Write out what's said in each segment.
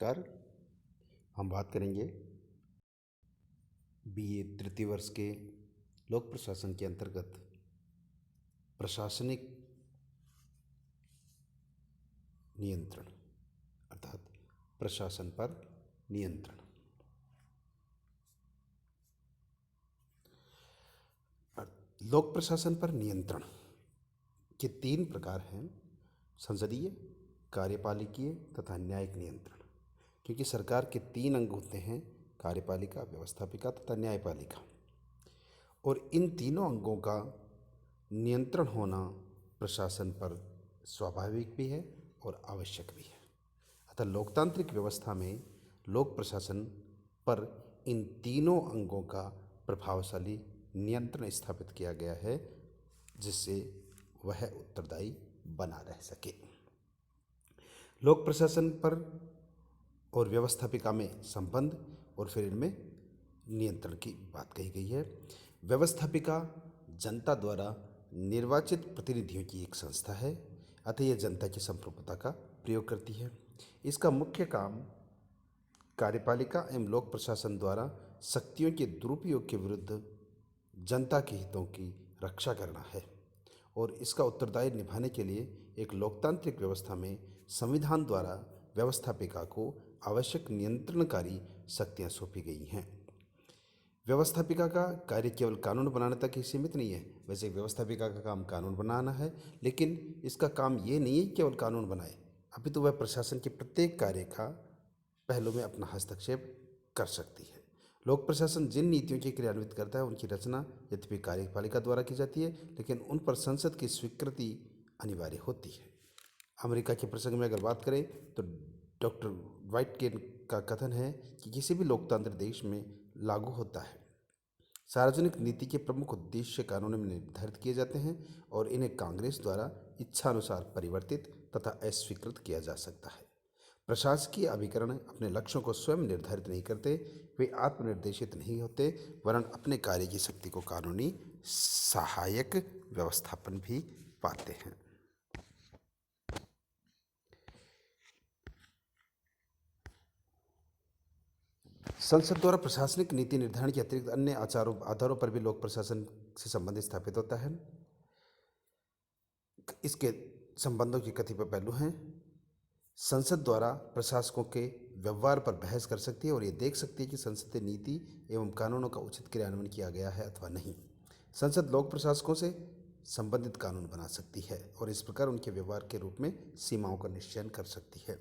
नमस्कार। हम बात करेंगे बीए तृतीय वर्ष के लोक प्रशासन के अंतर्गत प्रशासनिक नियंत्रण अर्थात प्रशासन पर नियंत्रण। लोक प्रशासन पर नियंत्रण के तीन प्रकार हैं: संसदीय, कार्यपालिकीय तथा न्यायिक नियंत्रण। क्योंकि सरकार के तीन अंग होते हैं: कार्यपालिका, व्यवस्थापिका तथा न्यायपालिका, और इन तीनों अंगों का नियंत्रण होना प्रशासन पर स्वाभाविक भी है और आवश्यक भी है। अतः लोकतांत्रिक व्यवस्था में लोक प्रशासन पर इन तीनों अंगों का प्रभावशाली नियंत्रण स्थापित किया गया है, जिससे वह उत्तरदायी बना रह सके। लोक प्रशासन पर और व्यवस्थापिका में संबंध और फिर इनमें नियंत्रण की बात कही गई है। व्यवस्थापिका जनता द्वारा निर्वाचित प्रतिनिधियों की एक संस्था है, अतः यह जनता की संप्रभुता का प्रयोग करती है। इसका मुख्य काम कार्यपालिका एवं लोक प्रशासन द्वारा शक्तियों के दुरुपयोग के विरुद्ध जनता के हितों की रक्षा करना है, और इसका उत्तरदायित्व निभाने के लिए एक लोकतांत्रिक व्यवस्था में संविधान द्वारा व्यवस्थापिका को आवश्यक नियंत्रणकारी शक्तियाँ सौंपी गई हैं। व्यवस्थापिका का कार्य केवल कानून बनाने तक ही सीमित नहीं है। वैसे व्यवस्थापिका का काम कानून बनाना है, लेकिन इसका काम ये नहीं है कि केवल कानून बनाए, अभी तो वह प्रशासन के प्रत्येक कार्य का पहलू में अपना हस्तक्षेप कर सकती है। लोक प्रशासन जिन नीतियों की क्रियान्वित करता है उनकी रचना यद्यपि कार्यपालिका द्वारा की जाती है, लेकिन उन पर संसद की स्वीकृति अनिवार्य होती है। अमेरिका के प्रसंग में अगर बात करें तो डॉक्टर वाइटकेन का कथन है कि किसी भी लोकतांत्रिक देश में लागू होता है। सार्वजनिक नीति के प्रमुख उद्देश्य कानून में निर्धारित किए जाते हैं और इन्हें कांग्रेस द्वारा इच्छानुसार परिवर्तित तथा अस्वीकृत किया जा सकता है। प्रशासकीय अभिकरण अपने लक्ष्यों को स्वयं निर्धारित नहीं करते, वे आत्मनिर्देशित नहीं होते, वरन अपने कार्य की शक्ति को कानूनी सहायक व्यवस्थापन भी पाते हैं। संसद द्वारा प्रशासनिक नीति निर्धारण के अतिरिक्त अन्य आधारों पर भी लोक प्रशासन से संबंध स्थापित होता है। इसके संबंधों के कतिपय पहलू हैं। संसद द्वारा प्रशासकों के व्यवहार पर बहस कर सकती है और ये देख सकती है कि संसदीय नीति एवं कानूनों का उचित क्रियान्वयन किया गया है अथवा नहीं। संसद लोक प्रशासकों से संबंधित कानून बना सकती है और इस प्रकार उनके व्यवहार के रूप में सीमाओं का निश्चयन कर सकती है।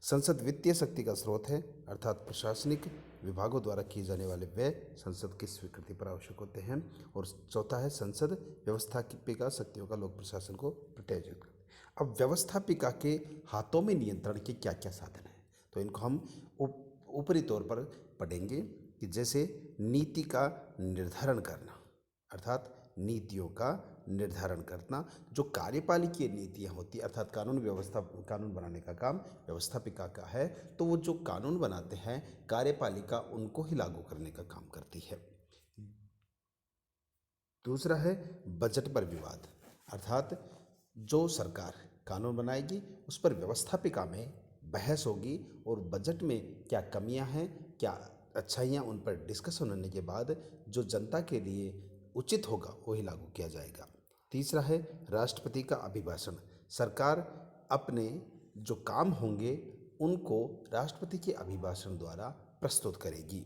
संसद वित्तीय शक्ति का स्रोत है, अर्थात प्रशासनिक विभागों द्वारा किए जाने वाले व्यय संसद की स्वीकृति पर आवश्यक होते हैं। और चौथा है, संसद व्यवस्थापिका शक्तियों का लोक प्रशासन को प्रत्यायोजित करती है। अब व्यवस्थापिका के हाथों में नियंत्रण के क्या क्या साधन हैं, तो इनको हम ऊपरी तौर पर पढ़ेंगे कि जैसे नीति का निर्धारण करना, अर्थात नीतियों का निर्धारण करना। जो कार्यपालिकीय नीतियाँ होती है, अर्थात कानून बनाने का काम व्यवस्थापिका का है, तो वो जो कानून बनाते हैं कार्यपालिका उनको ही लागू करने का काम करती है। दूसरा है बजट पर विवाद, अर्थात जो सरकार कानून बनाएगी उस पर व्यवस्थापिका में बहस होगी और बजट में क्या कमियां हैं, क्या अच्छाइयां, उन पर डिस्कशन होने के बाद जो जनता के लिए उचित होगा वही लागू किया जाएगा। तीसरा है राष्ट्रपति का अभिभाषण, सरकार अपने जो काम होंगे उनको राष्ट्रपति के अभिभाषण द्वारा प्रस्तुत करेगी।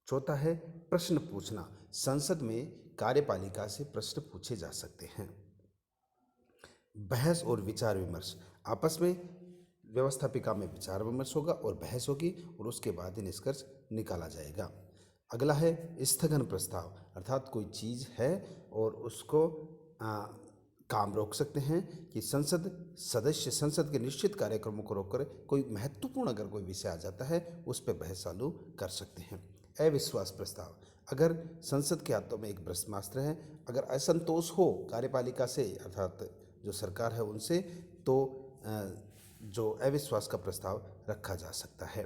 चौथा है प्रश्न पूछना, संसद में कार्यपालिका से प्रश्न पूछे जा सकते हैं। बहस और विचार विमर्श, आपस में व्यवस्थापिका में विचार विमर्श होगा और बहस होगी और उसके बाद ही निष्कर्ष निकाला जाएगा। अगला है स्थगन प्रस्ताव, अर्थात कोई चीज़ है और उसको काम रोक सकते हैं कि संसद के निश्चित कार्यक्रमों को रोककर कोई महत्वपूर्ण अगर कोई विषय आ जाता है उस पर बहस चालू कर सकते हैं। अविश्वास प्रस्ताव, अगर संसद के हाथों में एक ब्रह्मास्त्र है, अगर असंतोष हो कार्यपालिका से अर्थात जो सरकार है उनसे, तो जो अविश्वास का प्रस्ताव रखा जा सकता है।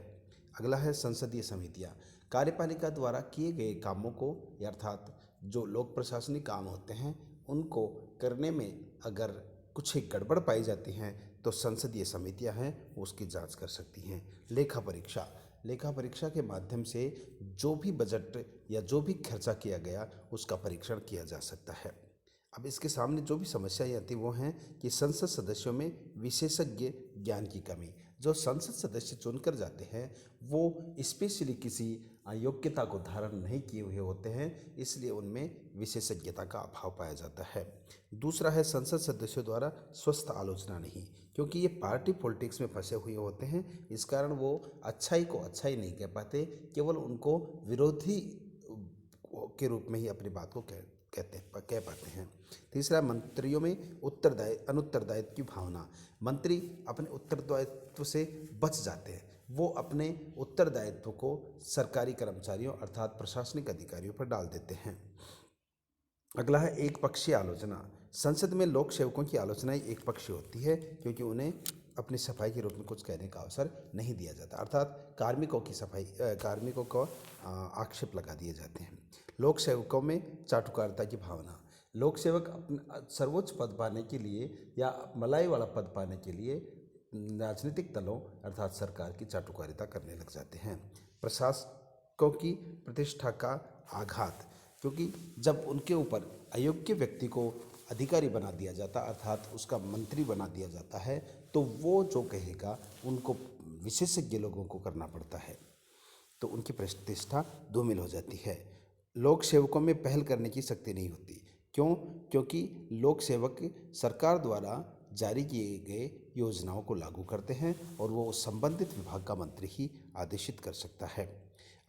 अगला है संसदीय समितियां, कार्यपालिका द्वारा किए गए कामों को अर्थात जो लोक प्रशासनिक काम होते हैं उनको करने में अगर कुछ एक गड़बड़ पाई जाती हैं तो संसदीय समितियां हैं वो उसकी जांच कर सकती हैं। लेखा परीक्षा के माध्यम से जो भी बजट या जो भी खर्चा किया गया उसका परीक्षण किया जा सकता है। अब इसके सामने जो भी समस्याएं आती वो हैं कि संसद सदस्यों में विशेषज्ञ ज्ञान की कमी। जो संसद सदस्य चुनकर जाते हैं वो स्पेशली किसी योग्यता को धारण नहीं किए हुए होते हैं, इसलिए उनमें विशेषज्ञता का अभाव पाया जाता है। दूसरा है संसद सदस्यों द्वारा स्वस्थ आलोचना नहीं, क्योंकि ये पार्टी पॉलिटिक्स में फंसे हुए होते हैं। इस कारण वो अच्छाई को अच्छाई नहीं कह पाते, केवल उनको विरोधी के रूप में ही अपनी बात को कह पाते हैं। तीसरा, मंत्रियों में अनुत्तरदायित्व की भावना। मंत्री अपने उत्तरदायित्व से बच जाते हैं, वो अपने उत्तरदायित्व को सरकारी कर्मचारियों अर्थात प्रशासनिक अधिकारियों पर डाल देते हैं। अगला है एक पक्षीय आलोचना। संसद में लोक सेवकों की आलोचना एक पक्षीय होती है, क्योंकि उन्हें अपनी सफाई के रूप में कुछ कहने का अवसर नहीं दिया जाता, अर्थात कार्मिकों को आक्षेप लगा दिए जाते हैं। लोक सेवकों में चाटुकारिता की भावना। लोक सेवक अपने सर्वोच्च पद पाने के लिए या मलाई वाला पद पाने के लिए राजनीतिक दलों अर्थात सरकार की चाटुकारिता करने लग जाते हैं। प्रशासकों की प्रतिष्ठा का आघात, क्योंकि जब उनके ऊपर अयोग्य व्यक्ति को अधिकारी बना दिया जाता अर्थात उसका मंत्री बना दिया जाता है, तो वो जो कहेगा उनको विशेषज्ञ लोगों को करना पड़ता है, तो उनकी प्रतिष्ठा धूमिल हो जाती है। लोक सेवकों में पहल करने की शक्ति नहीं होती। क्यों? क्योंकि लोक सेवक सरकार द्वारा जारी किए गए योजनाओं को लागू करते हैं और वो संबंधित विभाग का मंत्री ही आदेशित कर सकता है।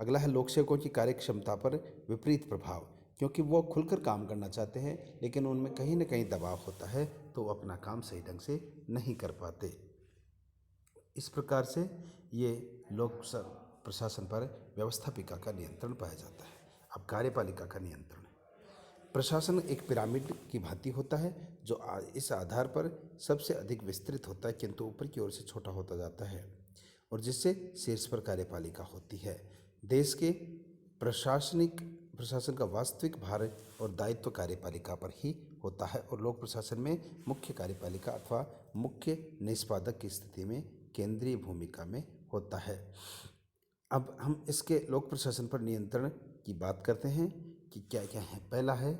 अगला है लोक सेवकों की कार्य क्षमता पर विपरीत प्रभाव, क्योंकि वो खुलकर काम करना चाहते हैं लेकिन उनमें कहीं ना कहीं दबाव होता है, तो वो अपना काम सही ढंग से नहीं कर पाते। इस प्रकार से ये लोक प्रशासन पर व्यवस्थापिका का नियंत्रण पाया जाता है। अब कार्यपालिका का नियंत्रण। प्रशासन एक पिरामिड की भांति होता है, जो इस आधार पर सबसे अधिक विस्तृत होता है, किंतु ऊपर की ओर से छोटा होता जाता है, और जिससे शीर्ष पर कार्यपालिका होती है। देश के प्रशासन का वास्तविक भार और दायित्व कार्यपालिका पर ही होता है, और लोक प्रशासन में मुख्य कार्यपालिका अथवा मुख्य निष्पादक की स्थिति में केंद्रीय भूमिका में होता है। अब हम इसके लोक प्रशासन पर नियंत्रण की बात करते हैं कि क्या क्या है। पहला है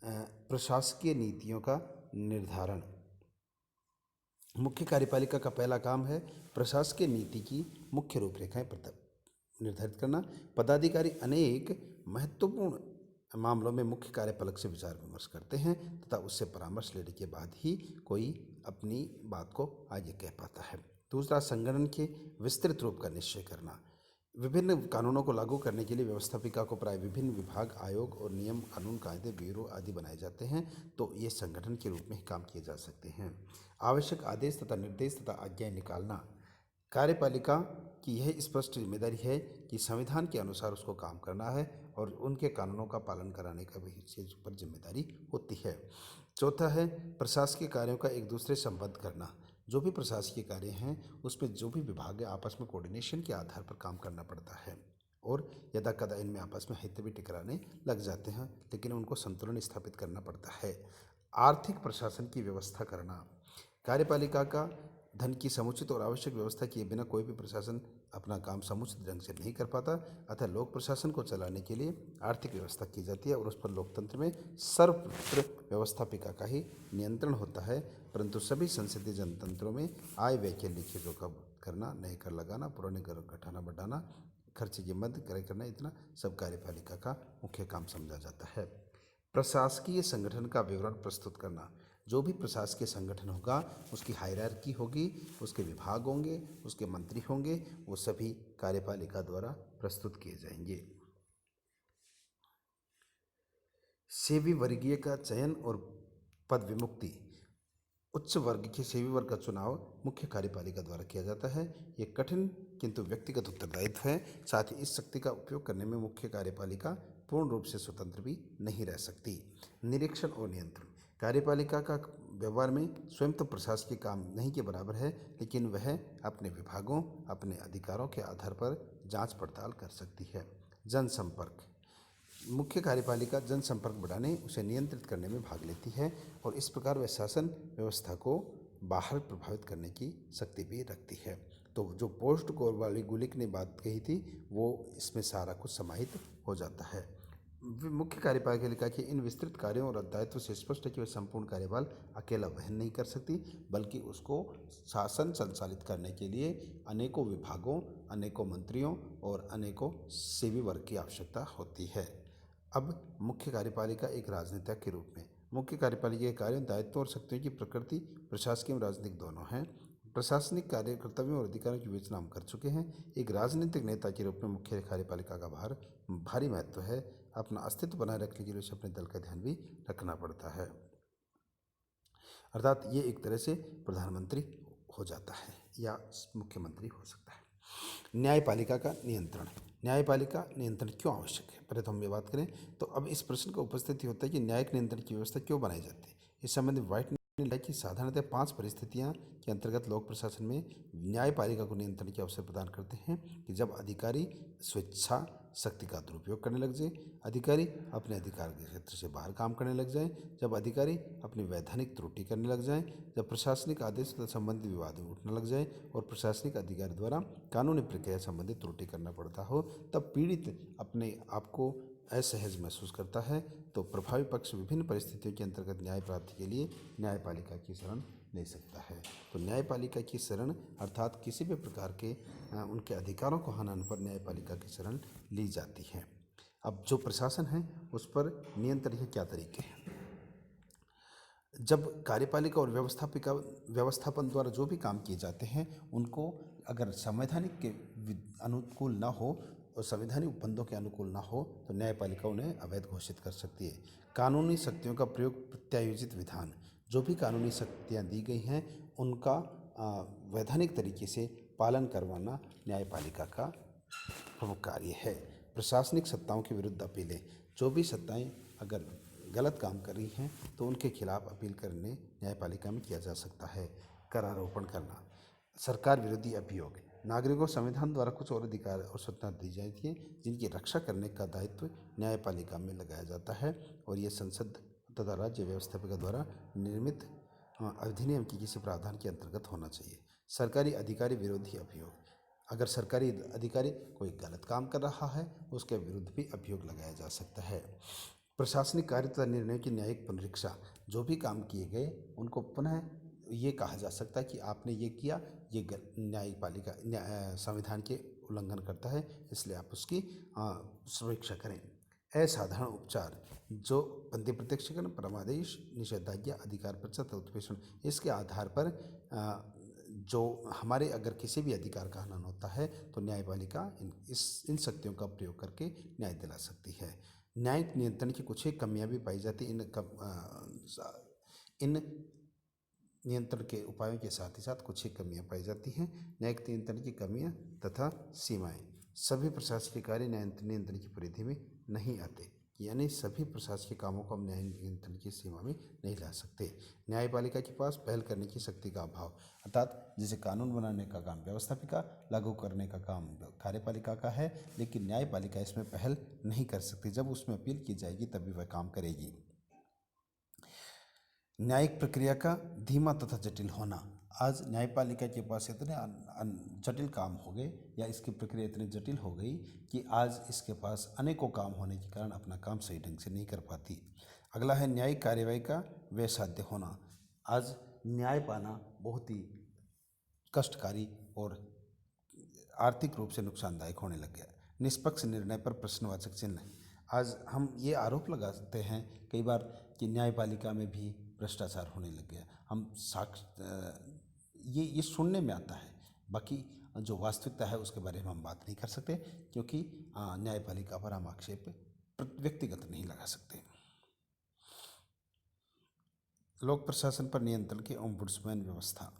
प्रशासकीय नीतियों का निर्धारण। मुख्य कार्यपालिका का पहला काम है प्रशासकीय नीति की मुख्य रूपरेखाएं निर्धारित करना। पदाधिकारी अनेक महत्वपूर्ण मामलों में मुख्य कार्यपालक से विचार विमर्श करते हैं तथा उससे परामर्श लेने के बाद ही कोई अपनी बात को आगे कह पाता है। दूसरा, संगठन के विस्तृत रूप का निश्चय करना। विभिन्न कानूनों को लागू करने के लिए व्यवस्थापिका को प्राय विभिन्न विभाग, आयोग और नियम, कानून, कायदे, ब्यूरो आदि बनाए जाते हैं, तो ये संगठन के रूप में ही काम किए जा सकते हैं। आवश्यक आदेश तथा निर्देश तथा आज्ञाएं निकालना। कार्यपालिका की यह स्पष्ट जिम्मेदारी है कि संविधान के अनुसार उसको काम करना है और उनके कानूनों का पालन कराने का भी इस पर जिम्मेदारी होती है। चौथा है प्रशासकीय कार्यों का एक दूसरे से संबद्ध करना। जो भी प्रशासकीय कार्य हैं उस पर जो भी विभाग है आपस में कोऑर्डिनेशन के आधार पर काम करना पड़ता है, और यदा कदा इनमें आपस में हित भी टकराने लग जाते हैं, लेकिन उनको संतुलन स्थापित करना पड़ता है। आर्थिक प्रशासन की व्यवस्था करना। कार्यपालिका का धन की समुचित और आवश्यक व्यवस्था किए बिना कोई भी प्रशासन अपना काम समुचित ढंग से नहीं कर पाता, अतः लोक प्रशासन को चलाने के लिए आर्थिक व्यवस्था की जाती है और उस पर लोकतंत्र में सर्वत्र व्यवस्थापिका का ही नियंत्रण होता है। परंतु सभी संसदीय जनतंत्रों में आय व्यय के लेखे जोखा करना, नए कर लगाना, पुराने कर घटाना बढ़ाना, खर्चे की मध्य क्रय करना, इतना सब कार्यपालिका का मुख्य काम समझा जाता है। प्रशासकीय संगठन का विवरण प्रस्तुत करना। जो भी प्रशासकीय संगठन होगा उसकी हायरार्की होगी, उसके विभाग होंगे, उसके मंत्री होंगे, वो सभी कार्यपालिका द्वारा प्रस्तुत किए जाएंगे। सेवी वर्गीय का चयन और पद विमुक्ति। उच्च वर्ग के सेवी वर्ग का चुनाव मुख्य कार्यपालिका द्वारा किया जाता है। ये कठिन किंतु व्यक्तिगत उत्तरदायित्व है। साथ ही इस शक्ति का उपयोग करने में मुख्य कार्यपालिका पूर्ण रूप से स्वतंत्र भी नहीं रह सकती। निरीक्षण और नियंत्रण। कार्यपालिका का व्यवहार में स्वयं तो प्रशासकीय काम नहीं के बराबर है, लेकिन वह अपने विभागों, अपने अधिकारों के आधार पर जांच पड़ताल कर सकती है। जनसंपर्क। मुख्य कार्यपालिका जनसंपर्क बढ़ाने, उसे नियंत्रित करने में भाग लेती है और इस प्रकार वह शासन व्यवस्था को बाहर प्रभावित करने की शक्ति भी रखती है। तो जो पोस्ट गोलवालिगुलिक ने बात कही थी वो इसमें सारा कुछ समाहित हो जाता है। मुख्य कार्यपालिका के इन विस्तृत कार्यों और दायित्व से स्पष्ट है कि वह संपूर्ण कार्यभार अकेला वहन नहीं कर सकती, बल्कि उसको शासन संचालित करने के लिए अनेकों विभागों, अनेकों मंत्रियों और अनेकों सेवी वर्ग की आवश्यकता होती है। अब मुख्य कार्यपालिका एक राजनेता के रूप में मुख्य कार्यपालिका के कार्यों, दायित्वों और शक्तियों की प्रकृति प्रशासकीय और राजनीतिक दोनों हैं। प्रशासनिक कार्य, कर्तव्यों और अधिकारों की विवेचना हम कर चुके हैं। एक राजनीतिक नेता के रूप में मुख्य कार्यपालिका का भारी महत्व है। अपना अस्तित्व बनाए रखने के लिए उसे अपने दल का ध्यान भी रखना पड़ता है, अर्थात ये एक तरह से प्रधानमंत्री हो जाता है या मुख्यमंत्री हो सकता है। न्यायपालिका का नियंत्रण। न्यायपालिका नियंत्रण क्यों आवश्यक है, पहले तो हम ये बात करें। तो अब इस प्रश्न का उपस्थिति होता है कि न्यायिक नियंत्रण की व्यवस्था क्यों बनाई जाती है। इस संबंध में व्हाइट ने लिखा कि साधारणतः 5 परिस्थितियां के अंतर्गत लोक प्रशासन में न्यायपालिका को नियंत्रण के अवसर प्रदान करते हैं कि जब अधिकारी स्वेच्छा शक्ति का दुरुपयोग करने लग जाए, अधिकारी अपने अधिकार के क्षेत्र से बाहर काम करने लग जाए, जब अधिकारी अपनी वैधानिक त्रुटि करने लग जाए, जब प्रशासनिक आदेश तथा संबंधित विवाद में उठने लग जाए और प्रशासनिक अधिकारी द्वारा कानूनी प्रक्रिया संबंधित त्रुटि करना पड़ता हो, तब पीड़ित अपने आप को असहज महसूस करता है। तो प्रभावी पक्ष विभिन्न परिस्थितियों के अंतर्गत न्याय प्राप्ति के लिए न्यायपालिका की शरण ले सकता है। तो न्यायपालिका की शरण अर्थात किसी भी प्रकार के उनके अधिकारों को हनन पर न्यायपालिका की शरण ली जाती है। अब जो प्रशासन है उस पर नियंत्रण के क्या तरीके हैं। जब कार्यपालिका और व्यवस्थापन द्वारा जो भी काम किए जाते हैं उनको अगर संवैधानिक के अनुकूल ना हो और संवैधानिक उपबंधों के अनुकूल ना हो तो न्यायपालिका उन्हें अवैध घोषित कर सकती है। कानूनी शक्तियों का प्रयोग, प्रत्यायोजित विधान, जो भी कानूनी शक्तियाँ दी गई हैं उनका वैधानिक तरीके से पालन करवाना न्यायपालिका का प्रमुख कार्य है। प्रशासनिक सत्ताओं के विरुद्ध अपीलें, जो भी सत्ताएं अगर गलत काम कर रही हैं तो उनके खिलाफ अपील करने न्यायपालिका में किया जा सकता है। करारोपण करना, सरकार विरोधी अभियोग, नागरिकों को संविधान द्वारा कुछ और अधिकार और स्वतंत्रता दी जाती है जिनकी रक्षा करने का दायित्व न्यायपालिका में लगाया जाता है और ये संसद तथा राज्य व्यवस्थापिका द्वारा निर्मित अधिनियम की किसी प्रावधान के अंतर्गत होना चाहिए। सरकारी अधिकारी विरोधी अभियोग, अगर सरकारी अधिकारी कोई गलत काम कर रहा है उसके विरुद्ध भी अभियोग लगाया जा सकता है। प्रशासनिक कार्य तथा निर्णय की न्यायिक पुनरीक्षा, जो भी काम किए गए उनको पुनः ये कहा जा सकता है कि आपने ये किया, ये न्यायपालिका संविधान के उल्लंघन करता है, इसलिए आप उसकी समीक्षा करें। असाधारण उपचार, जो बंदी प्रत्यक्षीकरण, परमादेश, निषेधाज्ञा, अधिकार परीक्षा, उत्प्रेषण, इसके आधार पर जो हमारे अगर किसी भी अधिकार का हनन होता है तो न्यायपालिका इन शक्तियों का प्रयोग करके न्याय दिला सकती है। न्यायिक नियंत्रण की कुछ एक कमियां भी पाई जाती इन नियंत्रण के उपायों के साथ ही साथ कुछ ही कमियां पाई जाती हैं। न्यायिक नियंत्रण की कमियां तथा सीमाएं, सभी प्रशासनिक कार्य न्याय नियंत्रण की परिधि में नहीं आते, यानी सभी प्रशासनिक कामों को हम न्याय नियंत्रण की सीमा में नहीं ला सकते। न्यायपालिका के पास पहल करने की शक्ति का अभाव, अर्थात जैसे कानून बनाने का काम व्यवस्थापिका, लागू करने का काम कार्यपालिका का है, लेकिन न्यायपालिका इसमें पहल नहीं कर सकती। जब उसमें अपील की जाएगी तभी वह काम करेगी। न्यायिक प्रक्रिया का धीमा तथा जटिल होना, आज न्यायपालिका के पास इतने जटिल काम हो गए या इसकी प्रक्रिया इतनी जटिल हो गई कि आज इसके पास अनेकों काम होने के कारण अपना काम सही ढंग से नहीं कर पाती। अगला है न्यायिक कार्यवाही का व्यसाध्य होना, आज न्याय पाना बहुत ही कष्टकारी और आर्थिक रूप से नुकसानदायक होने लग गया। निष्पक्ष निर्णय पर प्रश्नवाचक चिन्ह, आज हम ये आरोप लगाते हैं कई बार कि न्यायपालिका में भी भ्रष्टाचार होने लग गया। हम ये सुनने में आता है, बाकी जो वास्तविकता है उसके बारे में हम बात नहीं कर सकते क्योंकि न्यायपालिका पर हम आक्षेप व्यक्तिगत नहीं लगा सकते। लोक प्रशासन पर नियंत्रण की ओम्बुड्समैन व्यवस्था,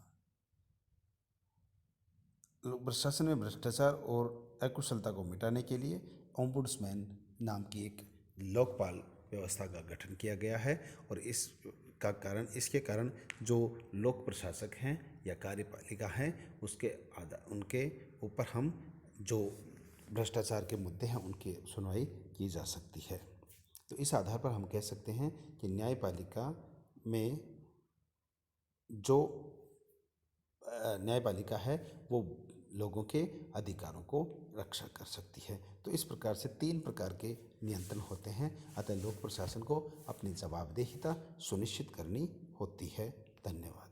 प्रशासन में भ्रष्टाचार और अकुशलता को मिटाने के लिए ओम्बुड्समैन नाम की एक लोकपाल व्यवस्था का गठन किया गया है और इसके कारण जो लोक प्रशासक हैं या कार्यपालिका हैं उनके ऊपर हम जो भ्रष्टाचार के मुद्दे हैं उनकी सुनवाई की जा सकती है। तो इस आधार पर हम कह सकते हैं कि न्यायपालिका में जो न्यायपालिका है वो लोगों के अधिकारों को रक्षा कर सकती है। तो इस प्रकार से 3 प्रकार के नियंत्रण होते हैं। अतः लोक प्रशासन को अपनी जवाबदेहिता सुनिश्चित करनी होती है। धन्यवाद।